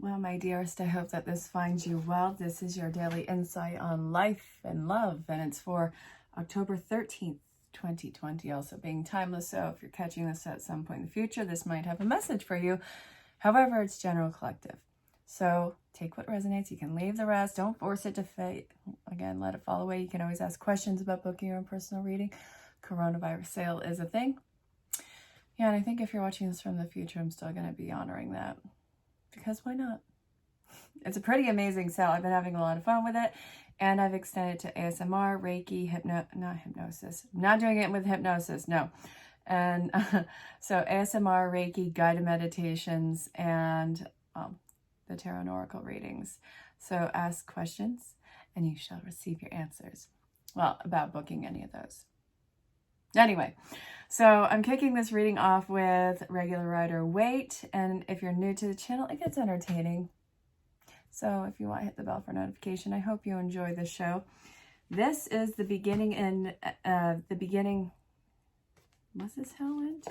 Well, my dearest, I hope that this finds you well. This is your daily insight on life and love, and it's for October 13th, 2020, also being timeless. So if you're catching this at some point in the future, this might have a message for you. However, it's general collective. So take what resonates. You can leave the rest. Don't force it to fit. Again, let it fall away. You can always ask questions about booking your own personal reading. Coronavirus sale is a thing. Yeah, and I think if you're watching this from the future, I'm still going to be honoring that. Because why not? It's a pretty amazing sale. I've been having a lot of fun with it. And I've extended to ASMR, Reiki, not hypnosis. I'm not doing it with hypnosis, no. And so ASMR, Reiki, guided meditations, and the Tarot and Oracle readings. So ask questions and you shall receive your answers. Well, about booking any of those. Anyway, so I'm kicking this reading off with regular Rider Waite. And if you're new to the channel, it gets entertaining. So if you want, hit the bell for notification. I hope you enjoy the show. This is the beginning and was this how it went?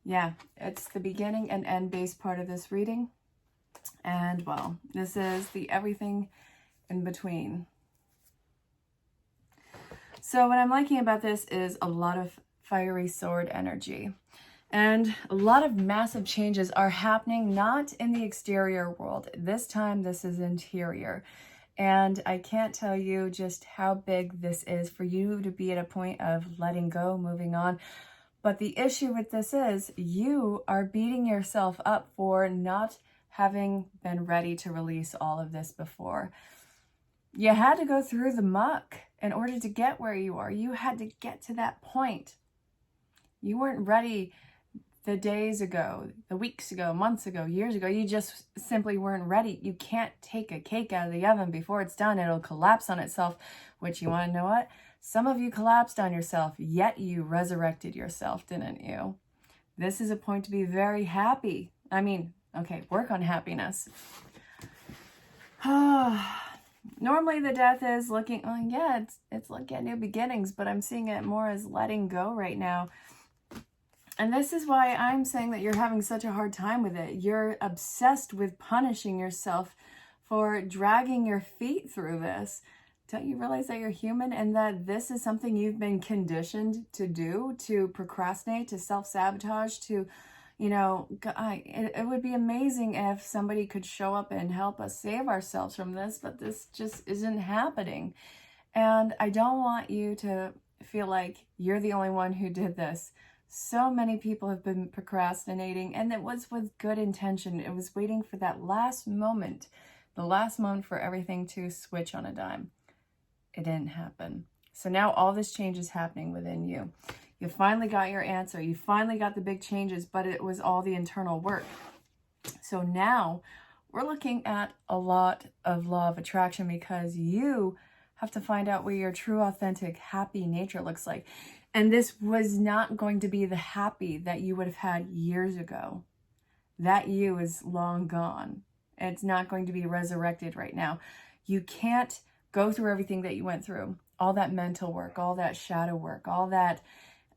Yeah, it's the beginning and end based part of this reading. And well, this is the everything in between. So what I'm liking about this is a lot of fiery sword energy. And a lot of massive changes are happening, not in the exterior world. This time, this is interior. And I can't tell you just how big this is for you to be at a point of letting go, moving on. But the issue with this is you are beating yourself up for not having been ready to release all of this before. You had to go through the muck in order to get where you are. You had to get to that point. You weren't ready the days ago, the weeks ago, months ago, years ago. You just simply weren't ready. You can't take a cake out of the oven before it's done. It'll collapse on itself, which you want to know what? Some of you collapsed on yourself, yet you resurrected yourself, didn't you? This is a point to be very happy. I mean, okay, work on happiness. Normally the death is looking, oh yeah, it's looking at new beginnings, but I'm seeing it more as letting go right now. And this is why I'm saying that you're having such a hard time with it. You're obsessed with punishing yourself for dragging your feet through this. Don't you realize that you're human and that this is something you've been conditioned to do, to procrastinate, to self-sabotage, to, you know, it would be amazing if somebody could show up and help us save ourselves from this, but this just isn't happening. And I don't want you to feel like you're the only one who did this. So many people have been procrastinating, and it was with good intention. It was waiting for that last moment, the last moment for everything to switch on a dime. It didn't happen. So now all this change is happening within you. You finally got your answer. You finally got the big changes, but it was all the internal work. So now we're looking at a lot of law of attraction because you have to find out what your true, authentic, happy nature looks like. And this was not going to be the happy that you would have had years ago. That you is long gone. It's not going to be resurrected right now. You can't go through everything that you went through. All that mental work, all that shadow work, all that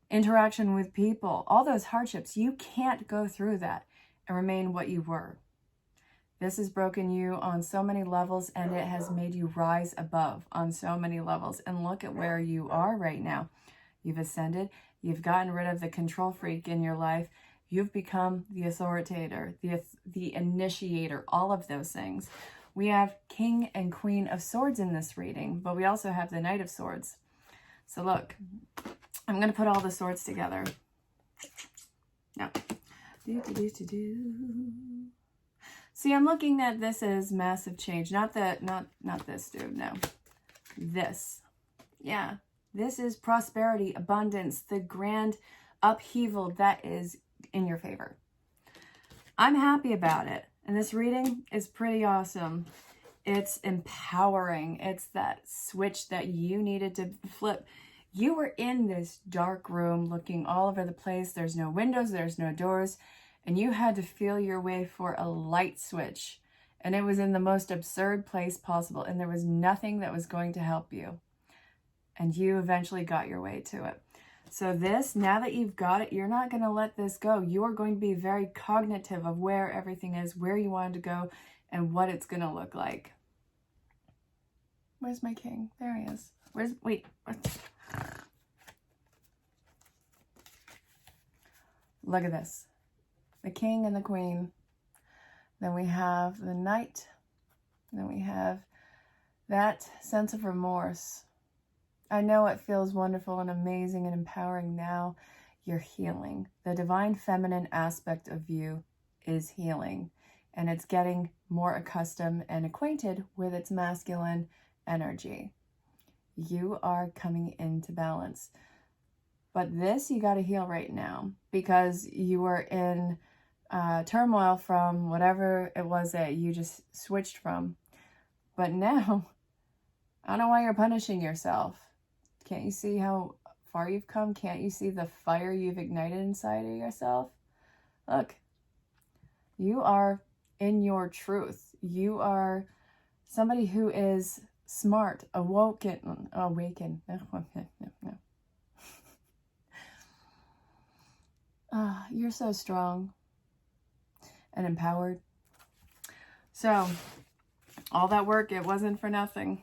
interaction with people, all those hardships. You can't go through that and remain what you were. This has broken you on so many levels, and it has made you rise above on so many levels. And look at where you are right now. You've ascended. You've gotten rid of the control freak in your life. You've become the authoritator, the initiator, all of those things. We have King and Queen of Swords in this reading, but we also have the Knight of Swords. So look, I'm going to put all the swords together. Now, see, I'm looking at this as massive change. Not this dude, no. This. Yeah. This is prosperity, abundance, the grand upheaval that is in your favor. I'm happy about it. And this reading is pretty awesome. It's empowering. It's that switch that you needed to flip. You were in this dark room looking all over the place. There's no windows, there's no doors. And you had to feel your way for a light switch. And it was in the most absurd place possible. And there was nothing that was going to help you. And you eventually got your way to it. So this, now that you've got it, you're not going to let this go. You're going to be very cognitive of where everything is, where you want to go, and what it's going to look like. Where's my king? There he is. Wait. Look at this. The king and the queen. Then we have the knight. Then we have that sense of remorse. I know it feels wonderful and amazing and empowering now. You're healing. The divine feminine aspect of you is healing. And it's getting more accustomed and acquainted with its masculine energy. You are coming into balance. But this you got to heal right now, because you were in turmoil from whatever it was that you just switched from. But now, I don't know why you're punishing yourself. Can't you see how far you've come? Can't you see the fire you've ignited inside of yourself? Look, you are in your truth. You are somebody who is smart, awaken. You're so strong and empowered. So, all that work, it wasn't for nothing.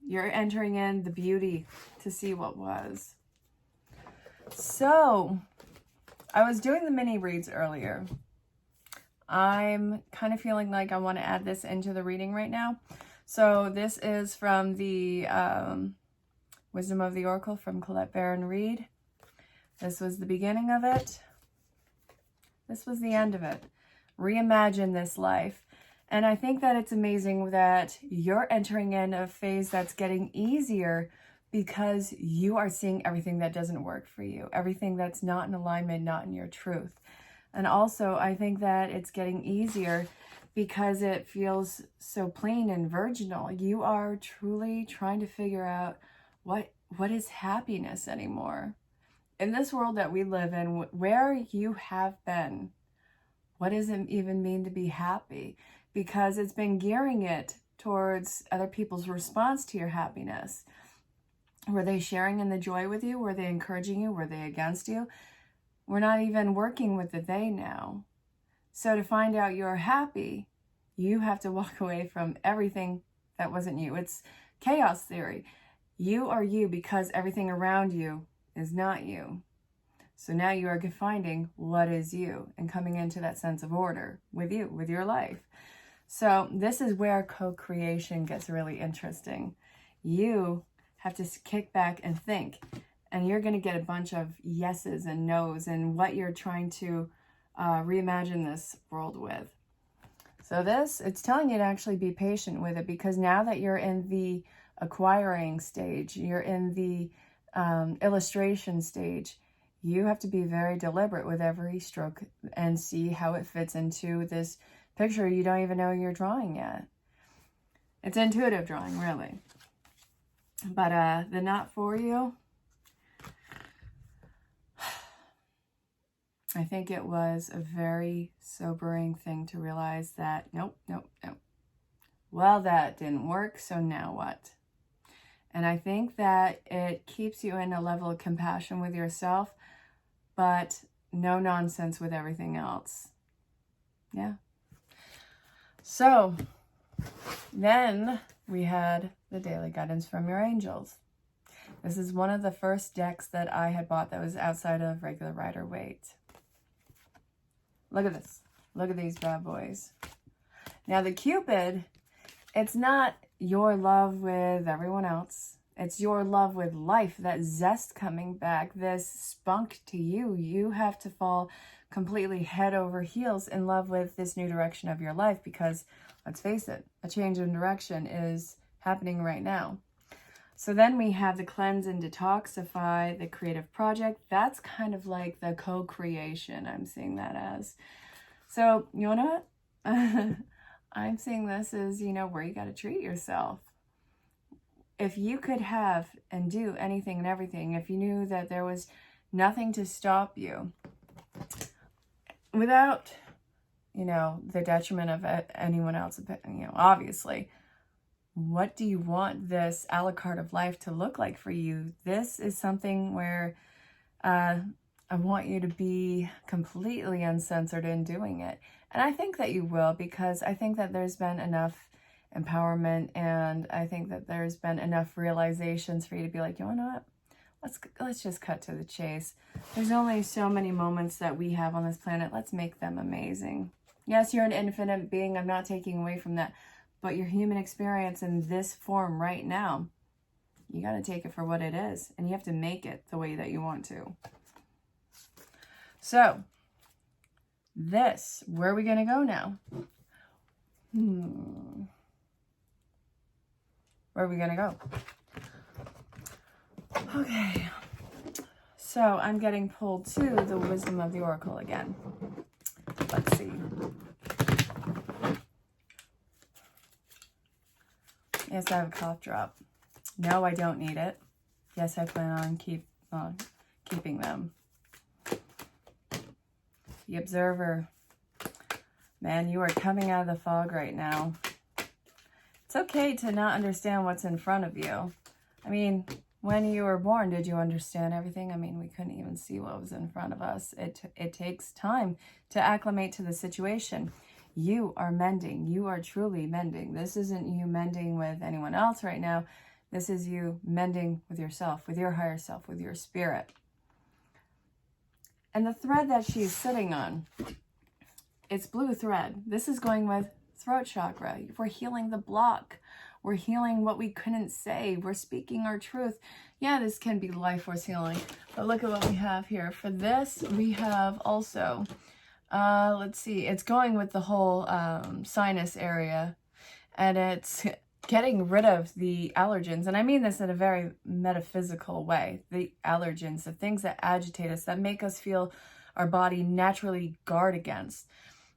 You're entering in the beauty to see what was. So, I was doing the mini reads earlier. I'm kind of feeling like I want to add this into the reading right now. So, this is from the Wisdom of the Oracle from Colette Baron Reed. This was the beginning of it. This was the end of it. Reimagine this life. And I think that it's amazing that you're entering in a phase that's getting easier because you are seeing everything that doesn't work for you, everything that's not in alignment, not in your truth. And also, I think that it's getting easier because it feels so plain and virginal. You are truly trying to figure out what is happiness anymore. In this world that we live in, where you have been, what does it even mean to be happy? Because it's been gearing it towards other people's response to your happiness. Were they sharing in the joy with you? Were they encouraging you? Were they against you? We're not even working with the they now. So to find out you're happy, you have to walk away from everything that wasn't you. It's chaos theory. You are you because everything around you is not you. So now you are finding what is you and coming into that sense of order with you, with your life. So this is where co-creation gets really interesting. You have to kick back and think, and you're going to get a bunch of yeses and nos and what you're trying to reimagine this world with. So this, it's telling you to actually be patient with it, because now that you're in the acquiring stage, you're in the illustration stage, you have to be very deliberate with every stroke and see how it fits into this picture you don't even know you're drawing yet. It's intuitive drawing, really. But the not for you, I think it was a very sobering thing to realize that, nope. Well, that didn't work, so now what? And I think that it keeps you in a level of compassion with yourself, but no nonsense with everything else. Yeah. So then we had the daily guidance from your angels. This is one of the first decks that I had bought that was outside of regular Rider-Waite. Look at this. Look at these bad boys. Now the Cupid, it's not your love with everyone else. It's your love with life, that zest coming back, this spunk to you. You have to fall completely head over heels in love with this new direction of your life, because let's face it, a change in direction is happening right now. So then we have the cleanse and detoxify, the creative project. That's kind of like the co-creation, I'm seeing that as. So you know what? I'm seeing this as, where you got to treat yourself. If you could have and do anything and everything, if you knew that there was nothing to stop you without, the detriment of anyone else, obviously, What do you want this a la carte of life to look like for you? This is something where I want you to be completely uncensored in doing it. And I think that you will, because I think that there's been enough empowerment, and I think that there's been enough realizations for you to be like, you know what? Let's just cut to the chase. There's only so many moments that we have on this planet. Let's make them amazing. Yes, you're an infinite being. I'm not taking away from that. But your human experience in this form right now, you got to take it for what it is. And you have to make it the way that you want to. So, this, where are we going to go now? Where are we going to go? Okay. So, I'm getting pulled to the wisdom of the oracle again. Let's see. Yes, I have a cough drop. No, I don't need it. Yes, I plan on keeping them. The observer. Man, you are coming out of the fog right now. It's okay to not understand what's in front of you. I mean, when you were born, did you understand everything? I mean, we couldn't even see what was in front of us. It takes time to acclimate to the situation. You are mending. You are truly mending. This isn't you mending with anyone else right now. This is you mending with yourself, with your higher self, with your spirit. And the thread that she's sitting on, it's blue thread. This is going with throat chakra. We're healing the block. We're healing what we couldn't say. We're speaking our truth. Yeah, this can be life force healing. But look at what we have here. For this, we have also... let's see, it's going with the whole sinus area, and it's getting rid of the allergens. And I mean this in a very metaphysical way. The allergens, the things that agitate us, that make us feel our body naturally guard against.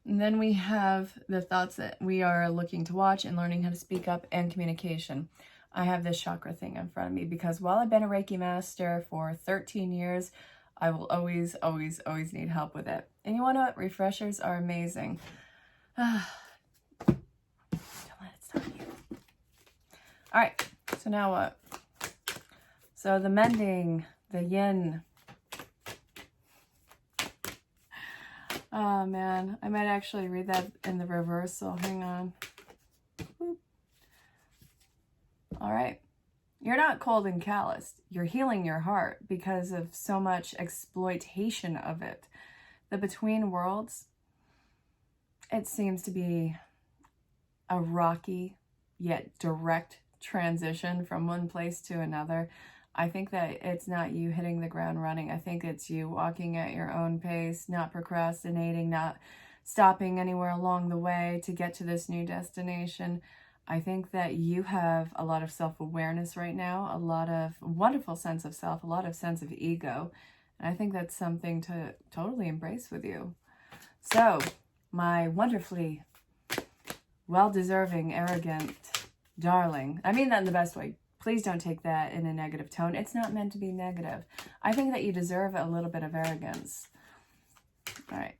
And then we have the thoughts that we are looking to watch and learning how to speak up, and communication. I have this chakra thing in front of me because while I've been a Reiki master for 13 years, I will always, always, always need help with it. And you want to know what? Refreshers are amazing. Don't let it stop you. All right, so now what? So the mending, the yin. Oh, man. I might actually read that in the reversal. Hang on. Boop. All right. You're not cold and calloused. You're healing your heart because of so much exploitation of it. The between worlds, it seems to be a rocky yet direct transition from one place to another. I think that it's not you hitting the ground running. I think it's you walking at your own pace, not procrastinating, not stopping anywhere along the way to get to this new destination. I think that you have a lot of self-awareness right now, a lot of wonderful sense of self, a lot of sense of ego. And I think that's something to totally embrace with you. So, my wonderfully well-deserving, arrogant darling, I mean that in the best way. Please don't take that in a negative tone. It's not meant to be negative. I think that you deserve a little bit of arrogance. All right.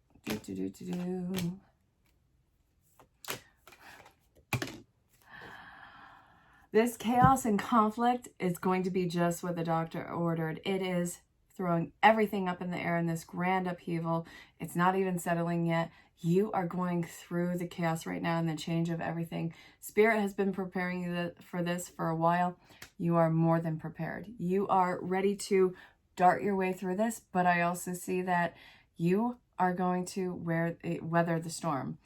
This chaos and conflict is going to be just what the doctor ordered. It is throwing everything up in the air in this grand upheaval. It's not even settling yet. You are going through the chaos right now and the change of everything. Spirit has been preparing you for this for a while. You are more than prepared. You are ready to dart your way through this, but I also see that you are going to weather the storm.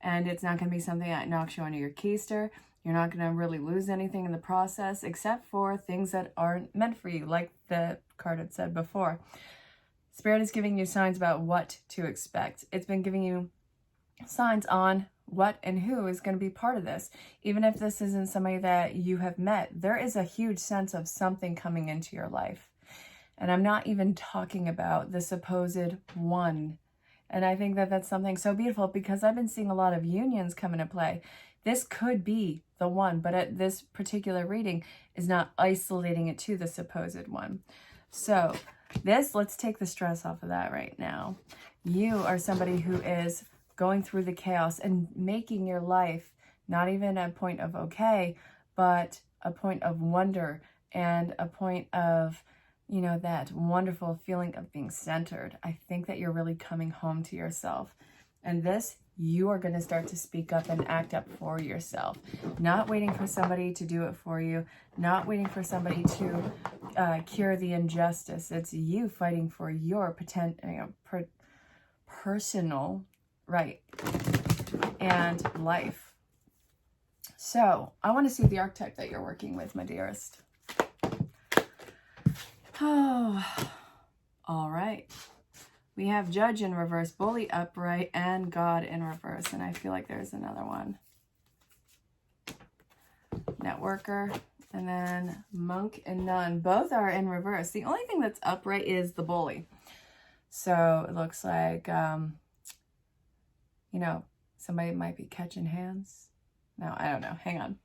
And it's not going to be something that knocks you under your keister. You're not going to really lose anything in the process, except for things that aren't meant for you, like the card had said before. Spirit is giving you signs about what to expect. It's been giving you signs on what and who is going to be part of this. Even if this isn't somebody that you have met, there is a huge sense of something coming into your life. And I'm not even talking about the supposed one. And I think that that's something so beautiful, because I've been seeing a lot of unions come into play. This could be the one, but at this particular reading is not isolating it to the supposed one. So this, let's take the stress off of that right now. You are somebody who is going through the chaos and making your life not even a point of okay, but a point of wonder and a point of, you know, that wonderful feeling of being centered. I think that you're really coming home to yourself. And this, you are going to start to speak up and act up for yourself. Not waiting for somebody to do it for you. Not waiting for somebody to cure the injustice. It's you fighting for your personal right and life. So, I want to see the archetype that you're working with, my dearest. Oh, all right. We have Judge in reverse, Bully upright, and God in reverse. And I feel like there's another one. Networker, and then Monk and Nun. Both are in reverse. The only thing that's upright is the Bully. So it looks like, you know, somebody might be catching hands. No, I don't know. Hang on.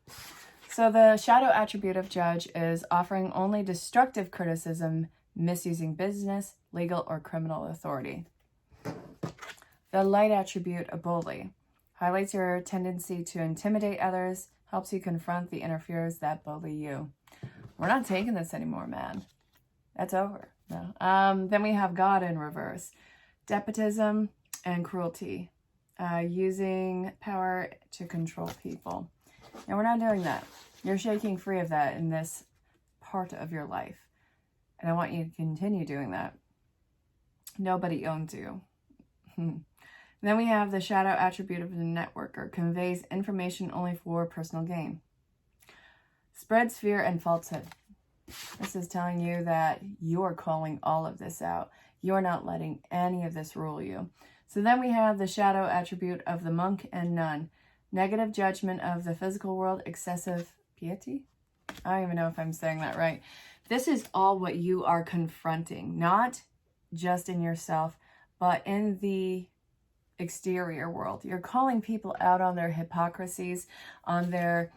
So the shadow attribute of Judge is offering only destructive criticism, misusing business, legal, or criminal authority. The light attribute of Bully highlights your tendency to intimidate others, helps you confront the interferers that bully you. We're not taking this anymore, man. That's over. No. Then we have God in reverse. Despotism and cruelty. Using power to control people. And we're not doing that. You're shaking free of that in this part of your life. And I want you to continue doing that. Nobody owns you. Then we have the shadow attribute of the networker. Conveys information only for personal gain. Spreads fear and falsehood. This is telling you that you're calling all of this out. You're not letting any of this rule you. So then we have the shadow attribute of the Monk and Nun. Negative judgment of the physical world. Excessive piety. I don't even know if I'm saying that right. This is all what you are confronting, not just in yourself, but in the exterior world. You're calling people out on their hypocrisies, on their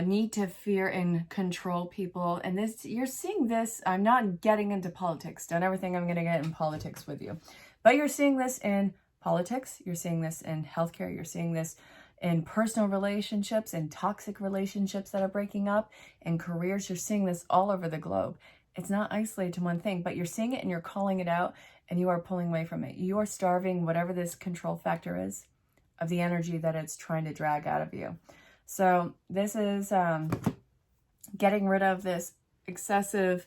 need to fear and control people. And this, you're seeing this. I'm not getting into politics. Don't ever think I'm going to get in politics with you. But you're seeing this in politics. You're seeing this in healthcare. You're seeing this in personal relationships, in toxic relationships that are breaking up, in careers. You're seeing this all over the globe. It's not isolated to one thing, but you're seeing it and you're calling it out and you are pulling away from it. You are starving whatever this control factor is of the energy that it's trying to drag out of you. So this is getting rid of this excessive,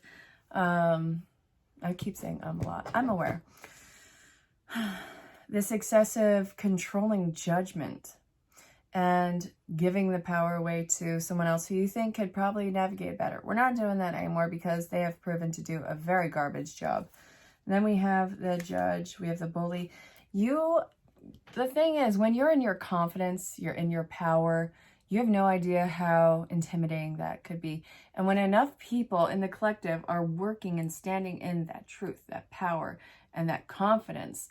I keep saying a lot. I'm aware. This excessive controlling judgment and giving the power away to someone else who you think could probably navigate better. We're not doing that anymore because they have proven to do a very garbage job. And then we have the Judge, we have the Bully. The thing is, when you're in your confidence, you're in your power, you have no idea how intimidating that could be. And when enough people in the collective are working and standing in that truth, that power, and that confidence,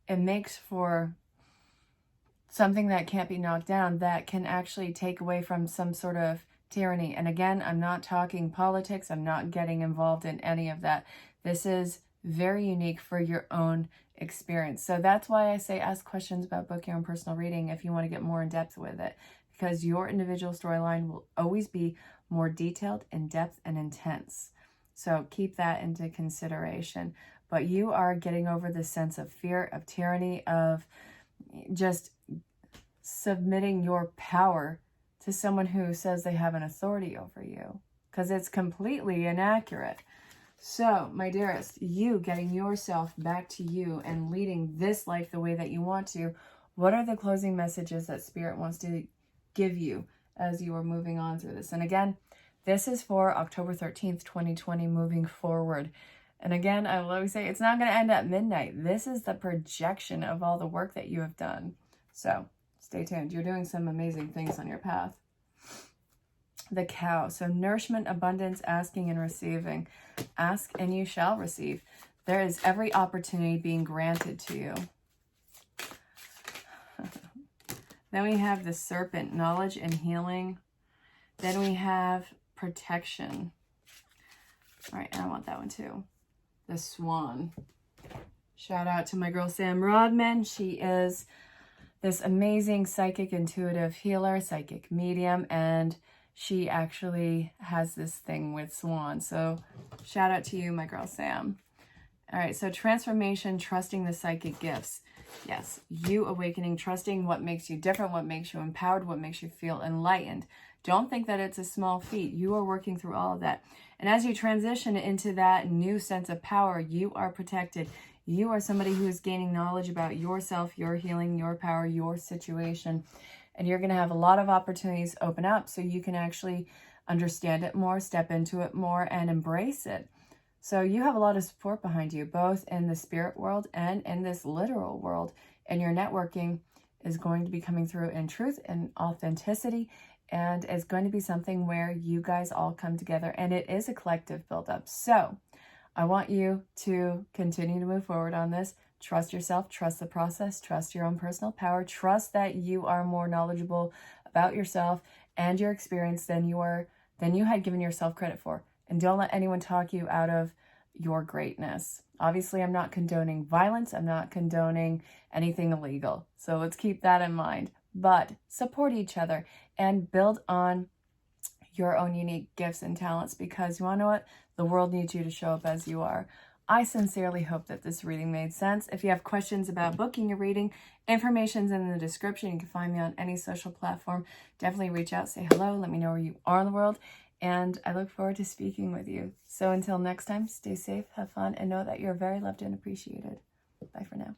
it makes for something that can't be knocked down, that can actually take away from some sort of tyranny. And again, I'm not talking politics. I'm not getting involved in any of that. This is very unique for your own experience. So that's why I say ask questions about book your own personal reading if you want to get more in depth with it, because your individual storyline will always be more detailed, in depth, and intense. So keep that into consideration. But you are getting over the sense of fear, of tyranny, of just submitting your power to someone who says they have an authority over you, because it's completely inaccurate. So, my dearest, you getting yourself back to you and leading this life the way that you want to, what are the closing messages that Spirit wants to give you as you are moving on through this? And again, this is for October 13th, 2020, moving forward. And again, I will always say it's not going to end at midnight. This is the projection of all the work that you have done. So stay tuned. You're doing some amazing things on your path. The Cow. So nourishment, abundance, asking and receiving. Ask and you shall receive. There is every opportunity being granted to you. Then we have the Serpent, knowledge and healing. Then we have protection. All right, and I want that one too. The Swan. Shout out to my girl Sam Rodman. She is this amazing psychic intuitive healer, psychic medium, and she actually has this thing with swans. So shout out to you, my girl Sam. All right, so transformation, trusting the psychic gifts. Yes, you awakening, trusting what makes you different, what makes you empowered, what makes you feel enlightened. Don't think that it's a small feat. You are working through all of that. And as you transition into that new sense of power, you are protected. You are somebody who is gaining knowledge about yourself, your healing, your power, your situation. And you're going to have a lot of opportunities open up so you can actually understand it more, step into it more, and embrace it. So you have a lot of support behind you, both in the spirit world and in this literal world. And your networking is going to be coming through in truth and authenticity. And it's going to be something where you guys all come together. And it is a collective buildup. So I want you to continue to move forward on this. Trust yourself, trust the process, trust your own personal power, trust that you are more knowledgeable about yourself and your experience than you had given yourself credit for. And don't let anyone talk you out of your greatness. Obviously, I'm not condoning violence. I'm not condoning anything illegal. So let's keep that in mind. But support each other and build on your own unique gifts and talents, because you want to know what? The world needs you to show up as you are. I sincerely hope that this reading made sense. If you have questions about booking your reading, information's in the description. You can find me on any social platform. Definitely reach out, say hello, let me know where you are in the world. And I look forward to speaking with you. So until next time, stay safe, have fun, and know that you're very loved and appreciated. Bye for now.